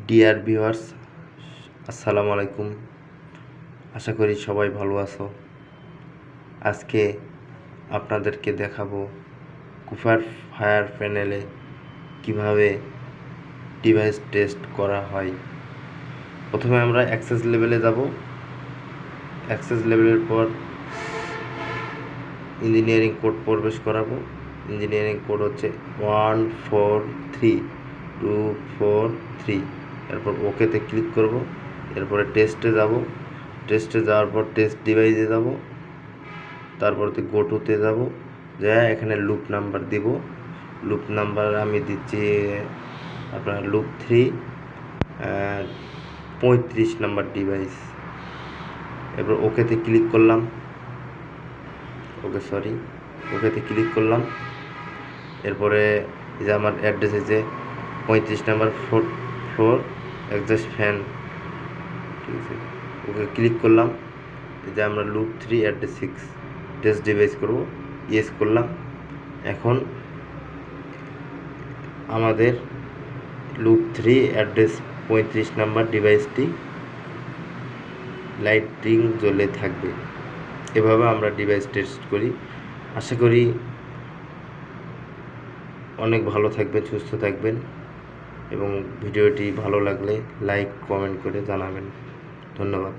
Dear viewers, আসসালামু আলাইকুম। আশা করি সবাই ভালো আছো। আজকে আপনাদেরকে দেখাবো কুপার ফায়ার প্যানেলে কিভাবে ডিভাইস টেস্ট করা হয়। প্রথমে আমরা অ্যাক্সেস লেভেলে যাব। অ্যাক্সেস লেভেলের পর ইঞ্জিনিয়ারিং কোড প্রবেশ করাবো। ইঞ্জিনিয়ারিং কোড হচ্ছে 143243। এরপর ওকেতে ক্লিক করব। এরপরে টেস্টে যাব। টেস্টে যাওয়ার পর টেস্ট ডিভাইসে যাব। তারপরে গোটুতে যাব, যা এখানে লুপ নাম্বার দিব। লুপ নাম্বার আমি দিচ্ছি আপনার লুপ 3 35 নাম্বার ডিভাইস। এরপর ওকেতে ক্লিক করলাম। ওকেতে ক্লিক করলাম। এরপরে এই যে আমার অ্যাড্রেস আছে 35 নাম্বার ফ্লোর এক্সস্ট ফ্যান, ঠিক আছে। ওকে ক্লিক করলাম। এই যে আমরা লুপ 3 অ্যাড্রেস 6 টেস্ট ডিভাইস করব, ইয়েস করলাম। এখন আমাদের লুপ 3 অ্যাড্রেস 35 নাম্বার ডিভাইসটি লাইটিং জ্বলে থাকবে। এভাবে আমরা ডিভাইস টেস্ট করি। আশা করি অনেক ভালো থাকবেন, সুস্থ থাকবেন এবং ভিডিওটি ভালো লাগলে লাইক কমেন্ট করে জানাবেন। ধন্যবাদ।